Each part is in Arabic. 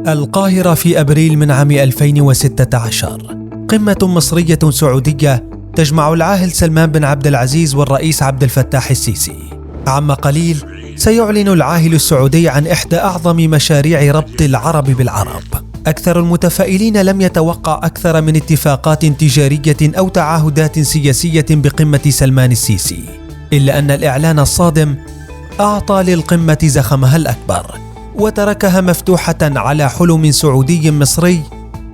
القاهرة في أبريل من عام 2016. قمة مصرية سعودية تجمع العاهل سلمان بن عبد العزيز والرئيس عبد الفتاح السيسي. عما قليل سيعلن العاهل السعودي عن إحدى أعظم مشاريع ربط العرب بالعرب. أكثر المتفائلين لم يتوقع أكثر من اتفاقات تجارية أو تعهدات سياسية بقمة سلمان السيسي، إلا أن الإعلان الصادم أعطى للقمة زخمها الأكبر وتركها مفتوحة على حلم سعودي مصري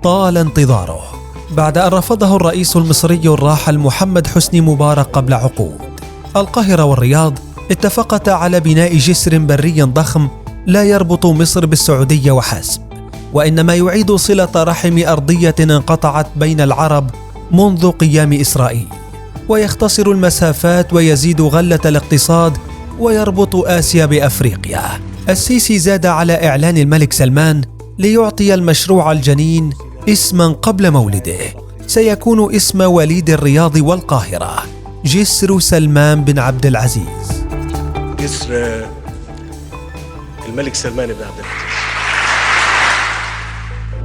طال انتظاره، بعد أن رفضه الرئيس المصري الراحل محمد حسني مبارك قبل عقود. القاهرة والرياض اتفقتا على بناء جسر بري ضخم لا يربط مصر بالسعودية وحسب، وإنما يعيد صلة رحم أرضية انقطعت بين العرب منذ قيام إسرائيل، ويختصر المسافات ويزيد غلة الاقتصاد ويربط آسيا بأفريقيا. السيسي زاد على إعلان الملك سلمان ليعطي المشروع الجنين اسما قبل مولده، سيكون اسم وليد الرياض والقاهرة: جسر سلمان بن عبد العزيز. جسر الملك سلمان بن عبد العزيز.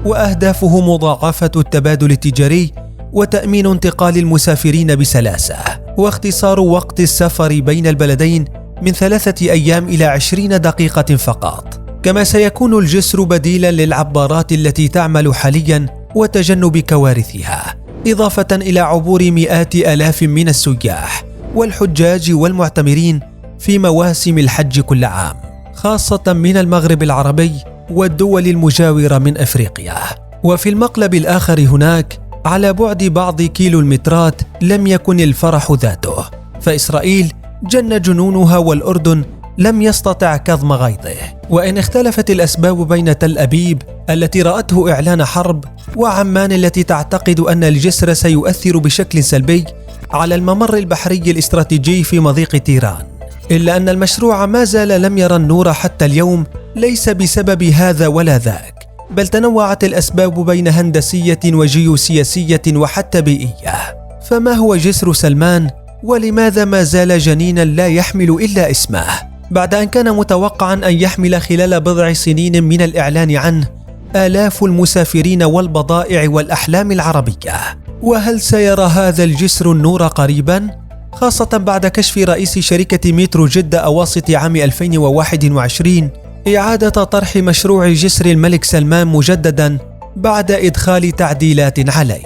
وأهدافه مضاعفة التبادل التجاري وتأمين انتقال المسافرين بسلاسة، واختصار وقت السفر بين البلدين من 3 أيام إلى 20 دقيقة فقط. كما سيكون الجسر بديلا للعبارات التي تعمل حاليا وتجنب كوارثها، إضافة إلى عبور مئات آلاف من السياح والحجاج والمعتمرين في مواسم الحج كل عام، خاصة من المغرب العربي والدول المجاورة من أفريقيا. وفي المقلب الآخر هناك، على بعد بعض كيلومترات، لم يكن الفرح ذاته، فإسرائيل جن جنونها والأردن لم يستطع كظم غيظه. وإن اختلفت الأسباب بين تل أبيب التي رأته إعلان حرب وعمان التي تعتقد أن الجسر سيؤثر بشكل سلبي على الممر البحري الاستراتيجي في مضيق تيران، إلا أن المشروع ما زال لم يرى النور حتى اليوم، ليس بسبب هذا ولا ذاك، بل تنوعت الأسباب بين هندسية وجيوسياسية وحتى بيئية. فما هو جسر سلمان؟ ولماذا ما زال جنينا لا يحمل إلا اسمه، بعد أن كان متوقعا أن يحمل خلال بضع سنين من الإعلان عنه آلاف المسافرين والبضائع والأحلام العربية؟ وهل سيرى هذا الجسر النور قريبا؟ خاصة بعد كشف رئيس شركة مترو جدة أواسط عام 2021 إعادة طرح مشروع جسر الملك سلمان مجددا بعد إدخال تعديلات عليه.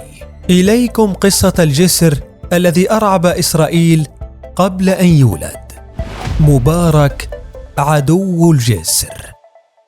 إليكم قصة الجسر الذي أرعب إسرائيل قبل أن يولد. مبارك عدو الجسر.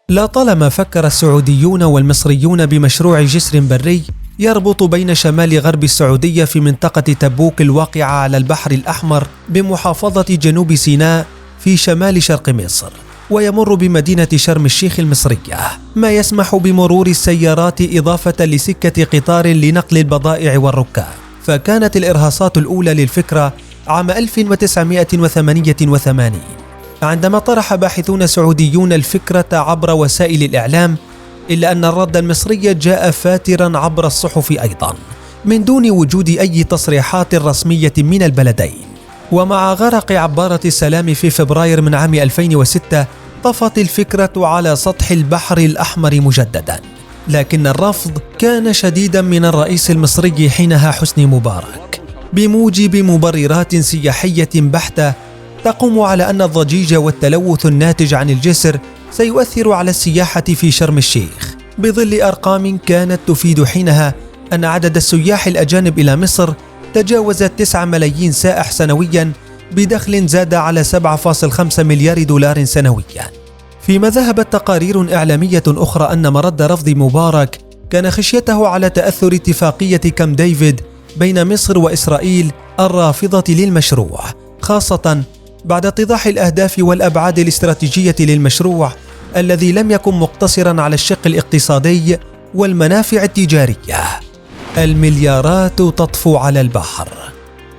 لطالما فكر السعوديون والمصريون بمشروع جسر بري يربط بين شمال غرب السعودية في منطقة تبوك الواقعة على البحر الأحمر بمحافظة جنوب سيناء في شمال شرق مصر، ويمر بمدينة شرم الشيخ المصرية، ما يسمح بمرور السيارات إضافة لسكة قطار لنقل البضائع والركاب. فكانت الإرهاصات الأولى للفكرة عام 1988 عندما طرح باحثون سعوديون الفكرة عبر وسائل الإعلام، إلا أن الرد المصري جاء فاترا عبر الصحف أيضا من دون وجود أي تصريحات رسمية من البلدين. ومع غرق عبارة السلام في فبراير من عام 2006 طفت الفكرة على سطح البحر الأحمر مجددا، لكن الرفض كان شديدا من الرئيس المصري حينها حسني مبارك، بموجب مبررات سياحية بحتة تقوم على أن الضجيج والتلوث الناتج عن الجسر سيؤثر على السياحة في شرم الشيخ، بظل أرقام كانت تفيد حينها أن عدد السياح الأجانب إلى مصر تجاوز 9 ملايين سائح سنويا، بدخل زاد على 7.5 مليار دولار سنويا. فيما ذهبت تقارير إعلامية أخرى أن مرد رفض مبارك كان خشيته على تأثر اتفاقية كامب ديفيد بين مصر وإسرائيل الرافضة للمشروع، خاصة بعد اتضاح الأهداف والأبعاد الاستراتيجية للمشروع الذي لم يكن مقتصرا على الشق الاقتصادي والمنافع التجارية. المليارات تطفو على البحر.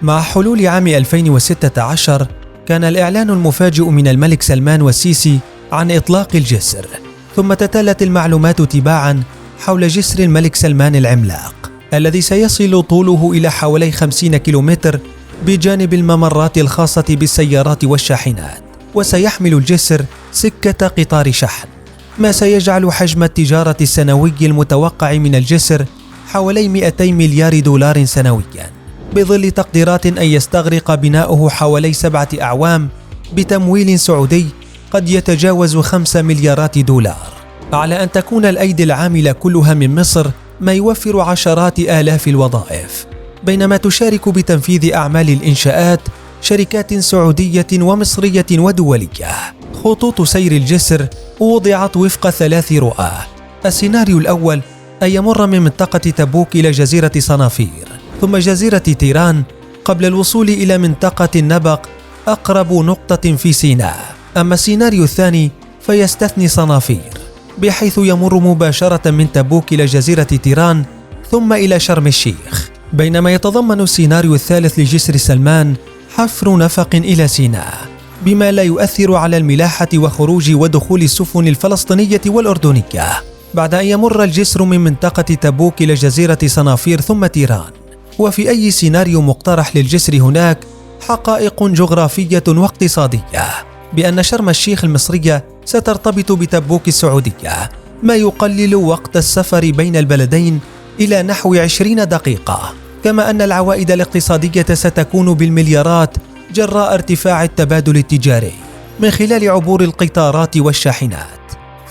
مع حلول عام 2016 كان الإعلان المفاجئ من الملك سلمان والسيسي عن إطلاق الجسر، ثم تتالت المعلومات تباعا حول جسر الملك سلمان العملاق الذي سيصل طوله إلى حوالي 50 كيلومتر بجانب الممرات الخاصة بالسيارات والشاحنات، وسيحمل الجسر سكة قطار شحن. ما سيجعل حجم التجارة السنوي المتوقع من الجسر حوالي 200 مليار دولار سنويا، بظل تقديرات أن يستغرق بناؤه حوالي 7 أعوام بتمويل سعودي قد يتجاوز 5 مليارات دولار، على أن تكون الأيدي العاملة كلها من مصر، ما يوفر عشرات آلاف الوظائف، بينما تشارك بتنفيذ أعمال الإنشاءات شركات سعودية ومصرية ودولية. خطوط سير الجسر وضعت وفق 3 رؤى. السيناريو الأول أن يمر من منطقة تبوك إلى جزيرة صنافير، ثم جزيرة تيران، قبل الوصول إلى منطقة النبق أقرب نقطة في سيناء. أما السيناريو الثاني فيستثني صنافير، بحيث يمر مباشرة من تبوك إلى جزيرة تيران ثم إلى شرم الشيخ، بينما يتضمن السيناريو الثالث لجسر سلمان حفر نفق إلى سيناء، بما لا يؤثر على الملاحة وخروج ودخول السفن الفلسطينية والأردنية، بعد أن يمر الجسر من منطقة تبوك إلى جزيرة صنافير ثم تيران. وفي أي سيناريو مقترح للجسر هناك حقائق جغرافية واقتصادية، بأن شرم الشيخ المصرية سترتبط بتبوك السعودية، ما يقلل وقت السفر بين البلدين إلى نحو 20 دقيقة، كما أن العوائد الاقتصادية ستكون بالمليارات جراء ارتفاع التبادل التجاري من خلال عبور القطارات والشاحنات،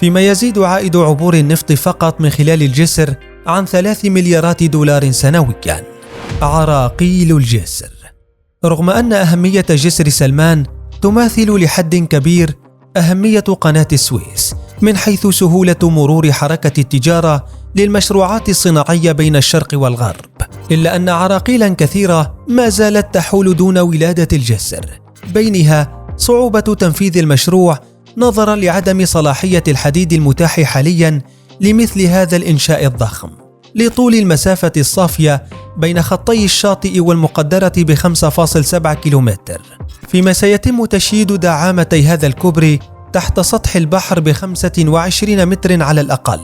فيما يزيد عائد عبور النفط فقط من خلال الجسر عن 3 مليارات دولار سنويا. عراقيل الجسر. رغم أن أهمية جسر سلمان تماثل لحد كبير أهمية قناة السويس من حيث سهولة مرور حركة التجارة للمشروعات الصناعية بين الشرق والغرب، إلا أن عراقيلا كثيرة ما زالت تحول دون ولادة الجسر، بينها صعوبة تنفيذ المشروع نظرا لعدم صلاحية الحديد المتاح حاليا لمثل هذا الإنشاء الضخم، لطول المسافة الصافية بين خطي الشاطئ والمقدرة ب5.7 كيلومتر، فيما سيتم تشييد دعامتي هذا الكوبري تحت سطح البحر ب25 متر على الأقل،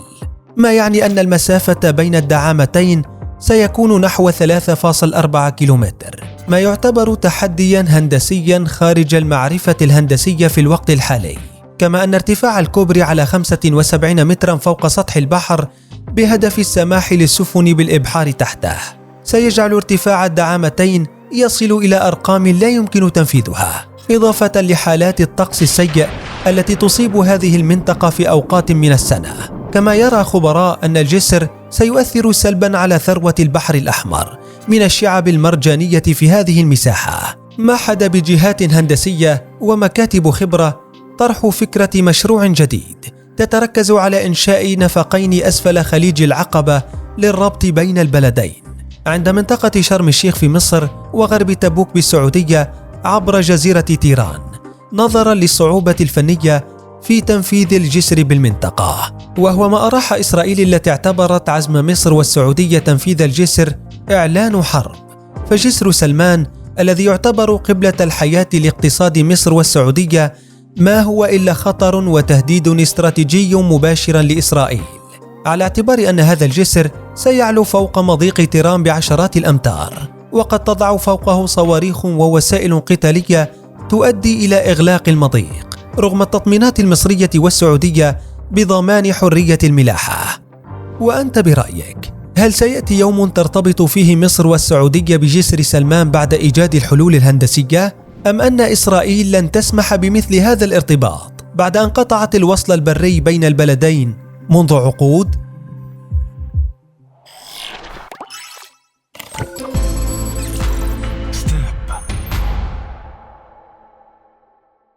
ما يعني أن المسافة بين الدعامتين سيكون نحو 3.4 كيلومتر، ما يعتبر تحديا هندسيا خارج المعرفة الهندسية في الوقت الحالي. كما أن ارتفاع الكوبري على 75 مترا فوق سطح البحر بهدف السماح للسفن بالإبحار تحته سيجعل ارتفاع الدعامتين يصل إلى أرقام لا يمكن تنفيذها، إضافة لحالات الطقس السيء التي تصيب هذه المنطقة في أوقات من السنة. كما يرى خبراء أن الجسر سيؤثر سلبا على ثروة البحر الأحمر من الشعب المرجانية في هذه المساحة، ما حدا بجهات هندسية ومكاتب خبرة طرح فكرة مشروع جديد تتركز على إنشاء نفقين أسفل خليج العقبة للربط بين البلدين عند منطقة شرم الشيخ في مصر وغرب تبوك بالسعودية عبر جزيرة تيران، نظرا للصعوبة الفنية في تنفيذ الجسر بالمنطقة، وهو ما أراح إسرائيل التي اعتبرت عزم مصر والسعودية تنفيذ الجسر إعلان حرب. فجسر سلمان الذي يعتبر قبلة الحياة لاقتصاد مصر والسعودية ما هو إلا خطر وتهديد استراتيجي مباشر لإسرائيل، على اعتبار أن هذا الجسر سيعلو فوق مضيق تيران بعشرات الأمتار، وقد تضع فوقه صواريخ ووسائل قتالية تؤدي إلى إغلاق المضيق، رغم التطمينات المصرية والسعودية بضمان حرية الملاحة. وأنت برأيك، هل سيأتي يوم ترتبط فيه مصر والسعودية بجسر سلمان بعد إيجاد الحلول الهندسية؟ أم أن إسرائيل لن تسمح بمثل هذا الارتباط بعد أن قطعت الوصل البري بين البلدين منذ عقود؟